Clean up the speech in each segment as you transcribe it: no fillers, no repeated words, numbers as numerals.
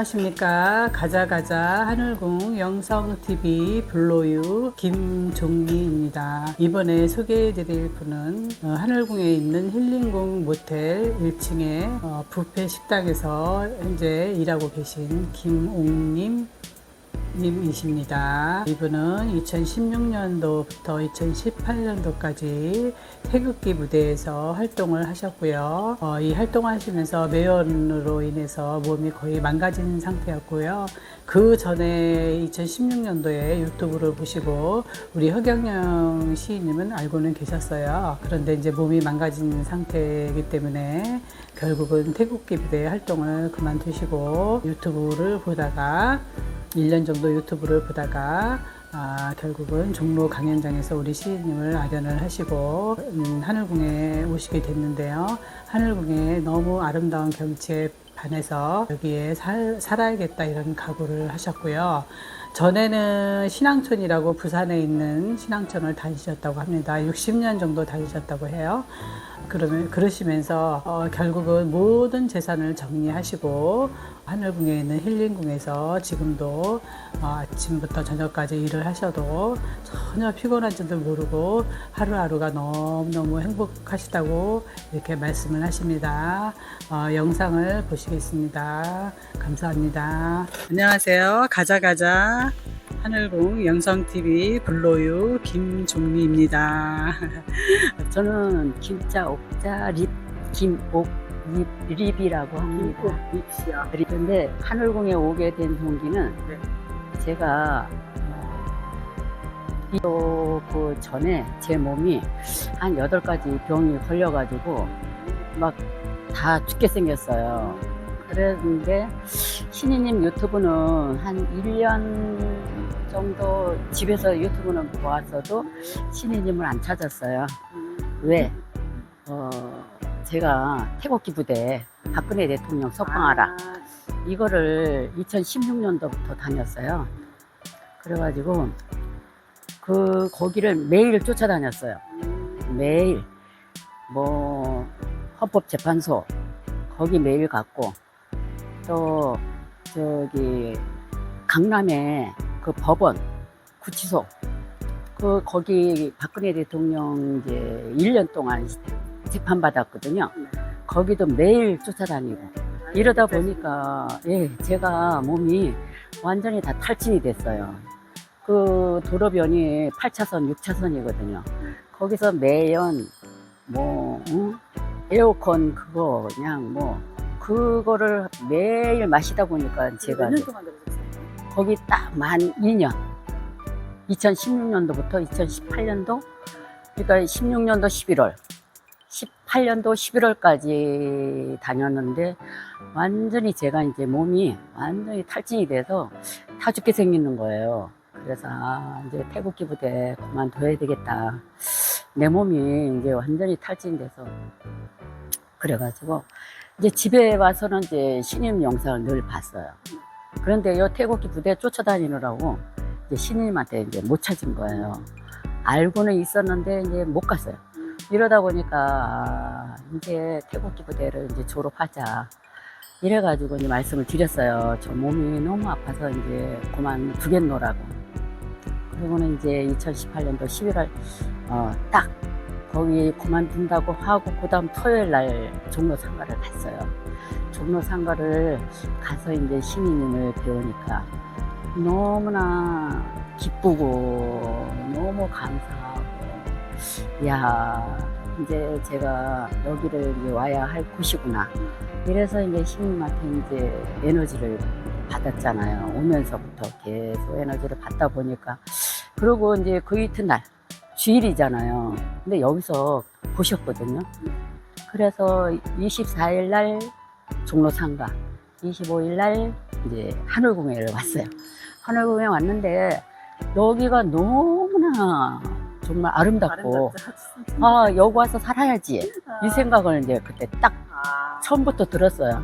안녕하십니까. 가자가자 하늘궁 영성TV 블로유 김종미입니다. 이번에 소개해드릴 분은 하늘궁에 있는 힐링궁 모텔 1층에 뷔페 식당에서 현재 일하고 계신 김옥님 님이십니다. 이분은 2016년도부터 2018년도까지 태극기 부대에서 활동을 하셨고요. 이 활동하시면서 매연으로 인해서 몸이 거의 망가진 상태였고요. 그 전에 2016년도에 유튜브를 보시고 우리 허경영 시인님은 알고는 계셨어요. 그런데 이제 몸이 망가진 상태이기 때문에 결국은 태극기 부대 활동을 그만두시고 유튜브를 보다가 1년 정도 유튜브를 보다가 결국은 종로 강연장에서 우리 시인님을 아련을 하시고 하늘궁에 오시게 됐는데요. 하늘궁에 너무 아름다운 경치에 반해서 여기에 살아야겠다 이런 각오를 하셨고요. 전에는 신앙촌이라고 부산에 있는 신앙촌을 다니셨다고 합니다. 60년 정도 다니셨다고 해요. 그러시면서 결국은 모든 재산을 정리하시고 하늘궁에 있는 힐링궁에서 지금도 아침부터 저녁까지 일을 하셔도 전혀 피곤한지도 모르고 하루하루가 너무너무 행복하시다고 이렇게 말씀을 하십니다. 영상을 보시겠습니다. 감사합니다. 안녕하세요. 가자가자 하늘궁 영성TV 블로유 김종미입니다. 저는 김자 옥자 립 김옥 립이라고 합니다. 립이요. 그런데 하늘궁에 오게 된 동기는 제가 그 전에 제 몸이 한 8가지 병이 걸려가지고 막 다 죽게 생겼어요. 그랬는데 신이님 유튜브는 한 1년 정도 집에서 유튜브는 보았어도 신이님을 안 찾았어요. 왜? 제가 태극기 부대 박근혜 대통령 석방하라 이거를 2016년도부터 다녔어요. 그래가지고 거기를 매일 쫓아다녔어요. 매일 뭐 헌법재판소 거기 매일 갔고 또 저기 강남에 그 법원 구치소 거기 박근혜 대통령 이제 1년 동안 재판받았거든요. 거기도 매일 쫓아다니고 이러다 보니까 제가 몸이 완전히 다 탈진이 됐어요. 그 도로변이 8차선 6차선이거든요 거기서 매연 에어컨 그거 그냥 그거를 매일 마시다 보니까 제가 몇 년 동안 그러셨어요? 거기 딱 만 2년 2016년도부터 2018년도 그러니까 16년도 11월 18년도 11월까지 다녔는데 완전히 제가 이제 몸이 완전히 탈진이 돼서 다 죽게 생기는 거예요. 그래서 이제 태극기 부대 그만둬야 되겠다. 내 몸이 이제 완전히 탈진돼서 그래가지고 이제 집에 와서는 이제 신임 영상을 늘 봤어요. 그런데 이 태극기 부대 쫓아다니느라고 이제 신임한테 이제 못 찾은 거예요. 알고는 있었는데 이제 못 갔어요. 이러다 보니까 이제 태극기 부대를 이제 졸업하자 이래가지고 이제 말씀을 드렸어요. 저 몸이 너무 아파서 이제 그만두겠노라고. 그리고는 이제 2018년도 11월 딱 거기 그만둔다고 하고 그 다음 토요일 날 종로 상가를 갔어요. 종로 상가를 가서 이제 신이님을 배우니까 너무나 기쁘고 너무 감사하고 야 이제 제가 여기를 이제 와야 할 곳이구나. 이래서 이제 신님한테 이제 에너지를 받았잖아요. 오면서부터 계속 에너지를 받다 보니까 그리고 이제 그 이튿날 주일이잖아요. 근데 여기서 보셨거든요. 그래서 24일 날 종로 상가, 25일 날 이제 하늘궁에 왔어요. 하늘궁에 왔는데 여기가 너무나 정말 아름답고 여기 와서 살아야지 이 생각을 이제 그때 딱 처음부터 들었어요.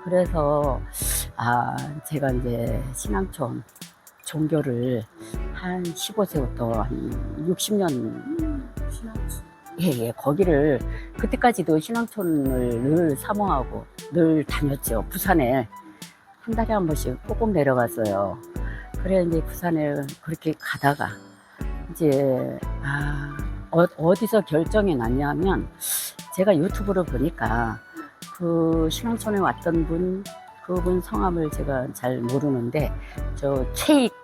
그래서 제가 이제 신앙촌 종교를 한 15세부터 한 60년 거기를 그때까지도 신앙촌을 늘 사모하고 늘 다녔죠. 부산에 한 달에 한 번씩 꼭꼭 내려갔어요. 그래 이제 부산에 그렇게 가다가 이제 어디서 결정이 났냐면 제가 유튜브로 보니까 그 신앙촌에 왔던 분 그분 성함을 제가 잘 모르는데 저 케이크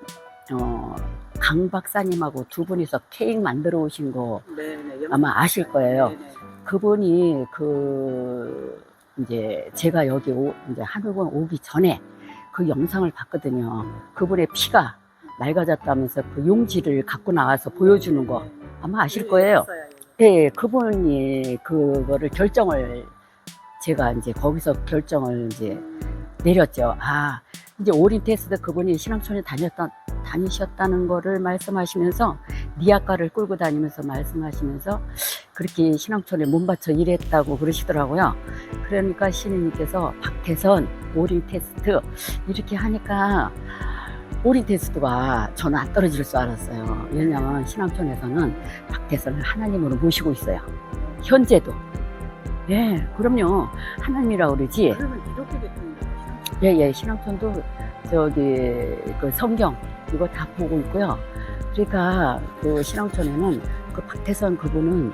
강 박사님하고 두 분이서 케이크 만들어 오신 거 네네. 아마 아실 거예요. 네네. 그분이 이제 제가 여기 이제 한국에 오기 전에 그 영상을 봤거든요. 그분의 피가 맑아졌다면서 그 용지를 갖고 나와서 보여주는 거 아마 아실 거예요. 네, 그분이 그거를 결정을 제가 이제 거기서 결정을 이제 내렸죠. 이제 오리엔테스도 그분이 신앙촌에 다니셨다는 거를 말씀하시면서 니아과를 끌고 다니면서 말씀하시면서 그렇게 신앙촌에 몸바쳐 일했다고 그러시더라고요. 그러니까 신임님께서 박태선 오리엔테스트 이렇게 하니까 오리엔테스트가 저는 안 떨어질 줄 알았어요. 왜냐하면 신앙촌에서는 박태선을 하나님으로 모시고 있어요. 현재도. 네, 그럼요. 하나님이라고 그러지. 그러면 기독교 대통령. 예, 신앙촌도 저기 그 성경 이거 다 보고 있고요. 그러니까 그 신앙촌에는 그 박태선 그분은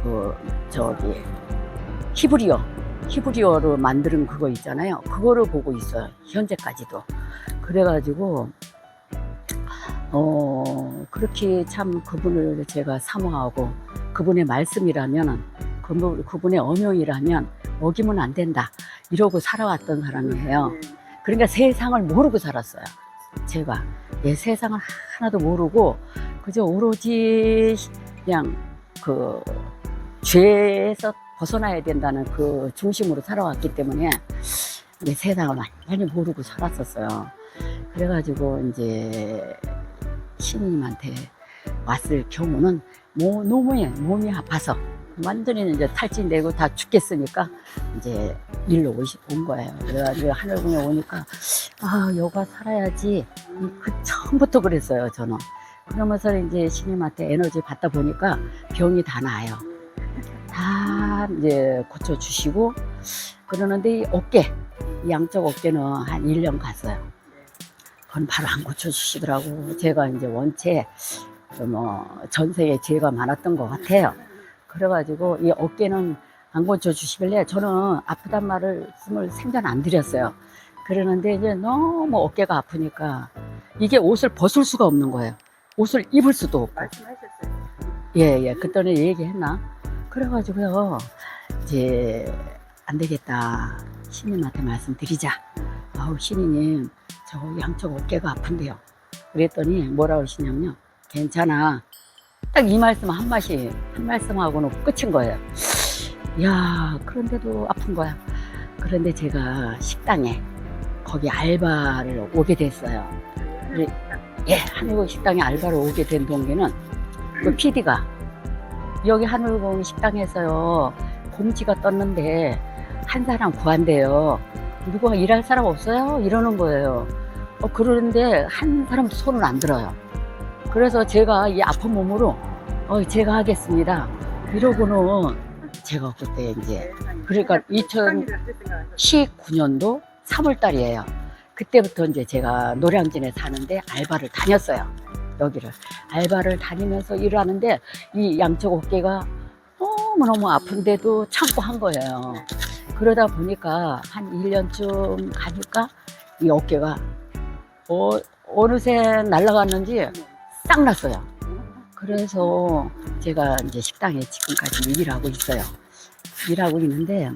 그 저기 히브리어로 만드는 그거 있잖아요. 그거를 보고 있어요. 현재까지도. 그래가지고 그렇게 참 그분을 제가 사모하고 그분의 말씀이라면 그분의 언용이라면 어기면 안 된다 이러고 살아왔던 사람이에요. 그러니까 세상을 모르고 살았어요. 제가 세상을 하나도 모르고 그저 오로지 그냥 그 죄에서 벗어나야 된다는 그 중심으로 살아왔기 때문에 세상을 완전히 모르고 살았었어요. 그래가지고 이제 신님한테 왔을 경우는 너무 몸이 아파서 완전히 이제 탈진되고 다 죽겠으니까 이제 일로 온 거예요. 그래가지고 하늘궁에 오니까 여가 살아야지. 그 처음부터 그랬어요, 저는. 그러면서 이제 신님한테 에너지 받다 보니까 병이 다 나아요. 다 이제 고쳐주시고 그러는데 이 양쪽 어깨는 한 1년 갔어요. 그건 바로 안 고쳐주시더라고. 제가 이제 원체 전생에 죄가 많았던 것 같아요. 그래가지고 이 어깨는 안 고쳐주시길래 저는 아프단 말씀을 생전 안 드렸어요. 그러는데 이제 너무 어깨가 아프니까 이게 옷을 벗을 수가 없는 거예요. 옷을 입을 수도 없고. 말씀하셨어요. 예, 그때는 얘기했나? 그래가지고요, 이제 안 되겠다. 신님한테 말씀드리자. 신님, 저 양쪽 어깨가 아픈데요. 그랬더니 뭐라고 하시냐면요. 괜찮아. 딱 이 말씀 한 말씀하고는 끝인 거예요. 이야, 그런데도 아픈 거야. 그런데 제가 식당에 거기 알바를 오게 됐어요. 한일궁 식당에 알바를 오게 된 동기는 그 PD가 여기 한일궁 식당에서요 공지가 떴는데 한 사람 구한대요. 누가 일할 사람 없어요? 이러는 거예요. 그러는데 한 사람도 손을 안 들어요. 그래서 제가 이 아픈 몸으로 제가 하겠습니다. 이러고는 제가 그때 이제 그러니까 2019년도 3월 달이에요. 그때부터 이제 제가 노량진에 사는데 알바를 다녔어요. 여기를 알바를 다니면서 일하는데 이 양쪽 어깨가 너무너무 아픈데도 참고 한 거예요. 그러다 보니까 한 1년쯤 가니까 이 어깨가 어느새 날아갔는지 싹 났어요. 그래서 제가 이제 식당에 지금까지 일하고 있어요. 일하고 있는데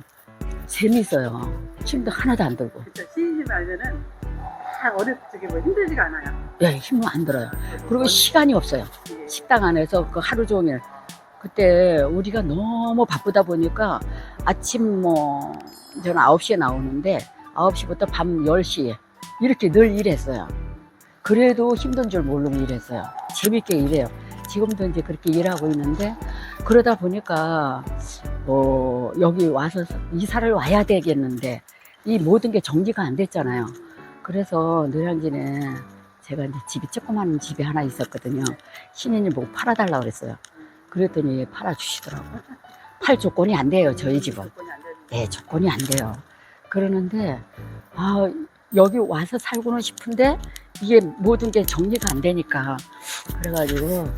재밌어요. 힘도 하나도 안 들고. 그쵸. 신인님 알면은 다 힘들지가 않아요. 예, 힘은 안 들어요. 그리고 시간이 없어요. 식당 안에서 그 하루 종일. 그때 우리가 너무 바쁘다 보니까 아침 저는 9시에 나오는데 9시부터 밤 10시에 이렇게 늘 일했어요. 그래도 힘든 줄 모르고 일했어요. 재밌게 일해요. 지금도 이제 그렇게 일하고 있는데 그러다 보니까 여기 와서 이사를 와야 되겠는데 이 모든 게 정리가 안 됐잖아요. 그래서 노량진에 제가 이제 조그만 집이 하나 있었거든요. 신인을 보고 팔아달라고 그랬어요. 그랬더니 팔아주시더라고요. 팔 조건이 안 돼요, 저희 집은. 네, 조건이 안 돼요. 그러는데 여기 와서 살고는 싶은데 이게 모든 게 정리가 안 되니까 그래가지고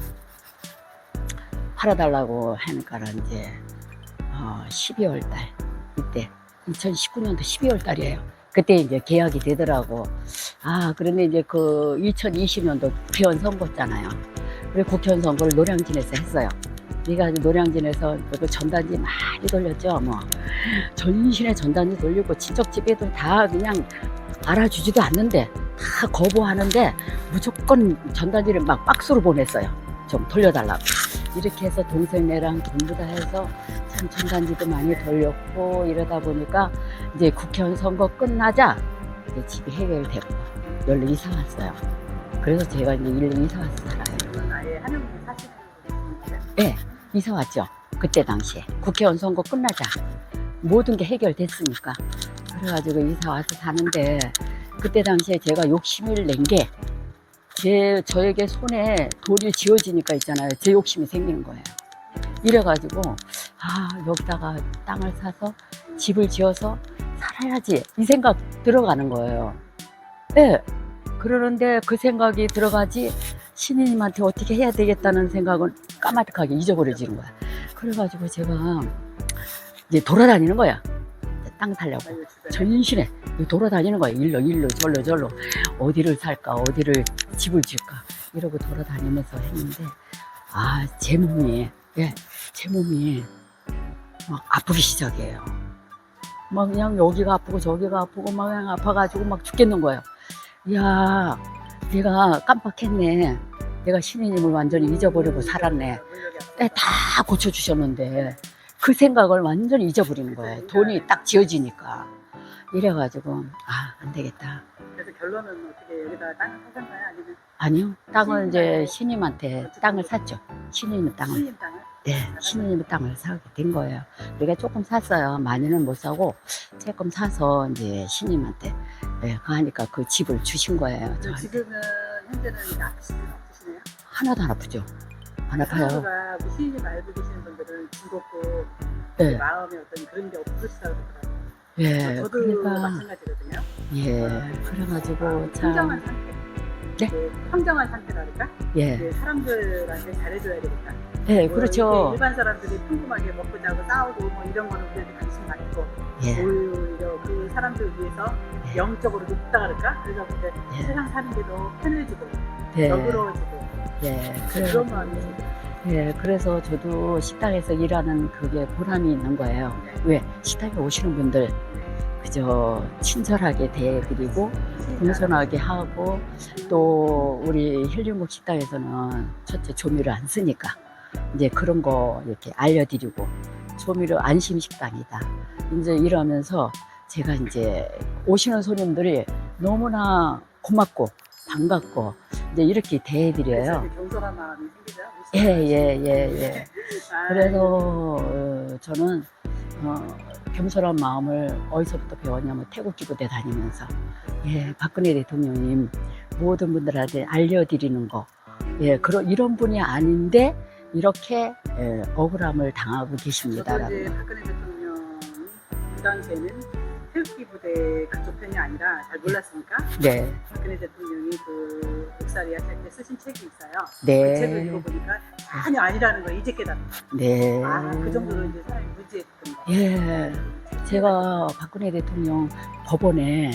팔아달라고 하니까 이제 12월 달 이때 2019년도 12월 달이에요. 그때 이제 계약이 되더라고. 그런데 이제 그 2020년도 국회의원 선거잖아요. 그리고 국회의원 선거를 노량진에서 했어요. 네가 노량진에서 그 전단지 많이 돌렸죠. 뭐 전신에 전단지 돌리고 친척집에도 다 그냥 알아주지도 않는데 다 거부하는데 무조건 전단지를 막 박스로 보냈어요. 좀 돌려달라고. 이렇게 해서 동생네랑 전부 다 해서 참 전단지도 많이 돌렸고 이러다 보니까 이제 국회의원 선거 끝나자 이제 집이 해결되고 여기로 이사 왔어요. 그래서 제가 이제 일로 이사 와서 살아요. 그건 아예 한영에 사시는 분이세요? 네, 이사 왔죠. 그때 당시에 국회의원 선거 끝나자 모든 게 해결됐으니까 그래가지고 이사 와서 사는데 그때 당시에 제가 욕심을 낸 게 저에게 손에 돌이 쥐어지니까 있잖아요. 제 욕심이 생기는 거예요. 이래가지고 여기다가 땅을 사서 집을 지어서 살아야지 이 생각 들어가는 거예요. 네. 그러는데 그 생각이 들어가지 신인님한테 어떻게 해야 되겠다는 생각은 까마득하게 잊어버려지는 거야. 그래가지고 제가 이제 돌아다니는 거야. 땅 살려고 전신에 돌아다니는 거야. 일로 절로 어디를 살까 어디를 집을 지을까 이러고 돌아다니면서 했는데 제 몸이 막 아프기 시작해요. 막 그냥 여기가 아프고 저기가 아프고 막 그냥 아파가지고 막 죽겠는 거예요. 야, 내가 깜빡했네. 내가 신이님을 완전히 잊어버리고 살았네. 다 고쳐주셨는데 그 생각을 완전히 잊어버리는 거예요. 돈이 딱 지어지니까. 이래가지고 안 되겠다. 그래서 결론은 어떻게 여기다 땅을 사셨나요? 아니면 아니요, 땅을 이제 신임한테 땅을 샀죠. 신임 땅을. 신임 땅을? 네, 신임 땅을 사게 된 거예요. 우리가 조금 샀어요. 많이는 못 사고 조금 사서 이제 신임한테 하니까 그 집을 주신 거예요. 저한테. 지금은 현재는 아프시는 없으시네요? 하나도 안 아프죠. 안 아파요. 사람과 신임 알고 계시는 분들은 즐겁고 네. 마음에 어떤 그런 게 없으시다고 그러더라고요. 예, 저도 그러니까 마찬가지거든요. 그래가지고 참, 황정한 상태. 네? 황정한 상태라니까. 예, 사람들한테 잘해줘야 되겠다. 예, 뭐 그렇죠. 일반 사람들이 평범하게 먹고 자고 싸우고 뭐 이런 거는 우리한테 관심 많고 예, 오히려 그 사람들 위해서 예. 영적으로 높다 그럴까? 그래서 근데 예. 세상 사는 게 더 편해지고 예, 너그러워지고 예, 그런 마음이 예, 그래서 저도 식당에서 일하는 그게 보람이 있는 거예요. 왜? 식당에 오시는 분들 그저 친절하게 대해드리고 공손하게 하고 또 우리 힐링국 식당에서는 첫째 조미료 안 쓰니까 이제 그런 거 이렇게 알려드리고 조미료 안심 식당이다. 이제 이러면서 제가 이제 오시는 손님들이 너무나 고맙고 반갑고 이제 이렇게 대해드려요. 겸손한 마음이 생기죠. 예. 그래서 저는 겸손한 마음을 어디서부터 배웠냐면 태국기부대 다니면서 박근혜 대통령님 모든 분들한테 알려드리는 거 이런 분이 아닌데 이렇게 억울함을 당하고 계십니다라는 저도 이제 거. 박근혜 대통령이 그 당시에는 태극기 부대 그쪽 편이 아니라 잘 몰랐으니까 네, 박근혜 대통령이 그 옥살이야 할 때 쓰신 책이 있어요. 그 책을 네, 읽어보니까 전혀 아니라는 걸 이제 깨달았어요. 네. 그 정도로 이제 사람이 무지했던 거. 예, 제가 박근혜 대통령 법원에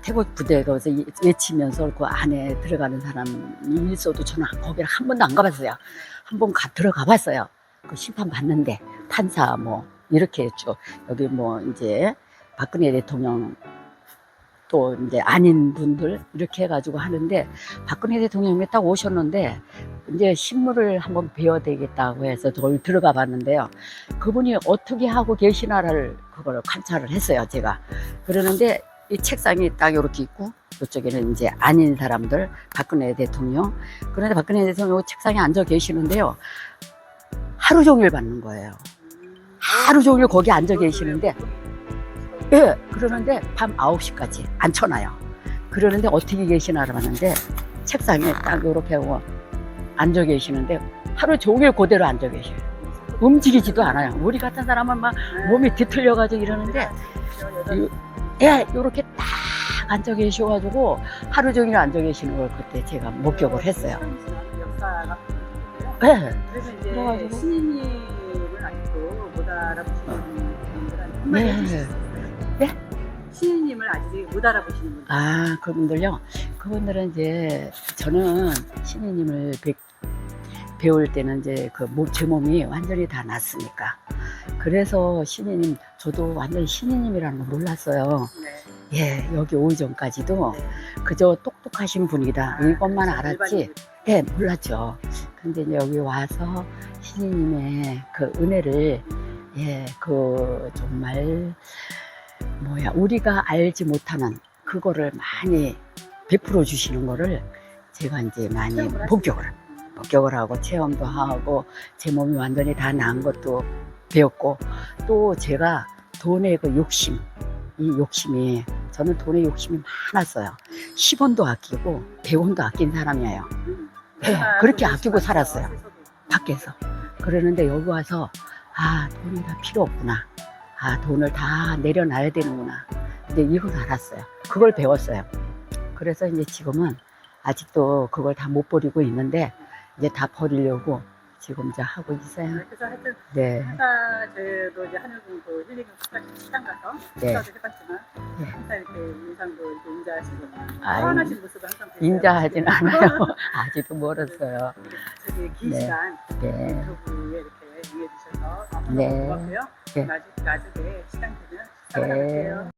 태국 부대에 가서 외치면서 그 안에 들어가는 사람이 있어도 저는 거기를 한 번도 안 가봤어요. 한 번 들어가 봤어요. 그 심판 받는데 판사 뭐 이렇게 했죠. 여기 뭐 이제 박근혜 대통령 또 이제 아닌 분들 이렇게 해가지고 하는데 박근혜 대통령이 딱 오셨는데 이제 신문을 한번 배워야 되겠다고 해서 들어가 봤는데요. 그분이 어떻게 하고 계시나를 그걸 관찰을 했어요. 제가 그러는데 이 책상이 딱 이렇게 있고 이쪽에는 이제 아닌 사람들 박근혜 대통령 그런데 박근혜 대통령 책상에 앉아 계시는데요. 하루 종일 받는 거예요. 하루 종일 거기 앉아 계시는데 그러는데 밤 9시까지 앉혀놔요. 그러는데 어떻게 계시나를 봤는데 책상에 딱 이렇게 하고 앉아 계시는데 하루 종일 그대로 앉아 계셔요. 움직이지도 않아요. 우리 같은 사람은 막 몸이 뒤틀려가지고 이러는데 이렇게 딱 앉아 계셔가지고 하루 종일 앉아 계시는 걸 그때 제가 목격을 했어요. 역사가 네. 그래서 이제 그래가지고. 신인님을 아직도 못 알아보시는 분들한테 한마디 네. 해주실 수 있어요? 네? 신인님을 아직 못 알아보시는 분들. 아, 그분들요? 그분들은 이제 저는 신이님을 배울 때는 이제 제 몸이 완전히 다 났으니까. 그래서 신이님, 저도 완전히 신이님이라는 걸 몰랐어요. 네. 예, 여기 오기 전까지도 네. 그저 똑똑하신 분이다. 이것만 그렇죠. 알았지. 일반인들. 예, 몰랐죠. 근데 이제 여기 와서 신이님의 그 은혜를, 예, 정말, 우리가 알지 못하는 그거를 많이 베풀어 주시는 거를 제가 이제 많이 체험을 목격을 하고 체험도 하고 제 몸이 완전히 다 나은 것도 배웠고 또 제가 돈의 그 욕심, 이 욕심이 저는 돈의 욕심이 많았어요. 10원도 아끼고 100원도 아낀 사람이에요. 네, 그렇게 아끼고 살았어요. 밖에서. 그러는데 여기 와서 돈이 다 필요 없구나. 돈을 다 내려놔야 되는구나. 이제 이걸 알았어요. 그걸 배웠어요. 그래서 이제 지금은 아직도 그걸 다 못 버리고 있는데 이제 다 버리려고 지금 이제 하고 있어요. 그래서 하여튼 네. 항상 저도 이제 하늘공도 힐링 시간 가서 네. 식사도 해봤지만 네. 항상 이렇게 인상도 이렇게 인자하시고 아이, 선하신 모습을 항상 뵀어요. 인자하진 않아요. 아직도 멀었어요. 되게 긴 네. 시간 네. 인터뷰에 이렇게 응해주셔서 너무 네. 고맙고요. 네. 나중에 시간 되면 식사 하나 네. 하세요.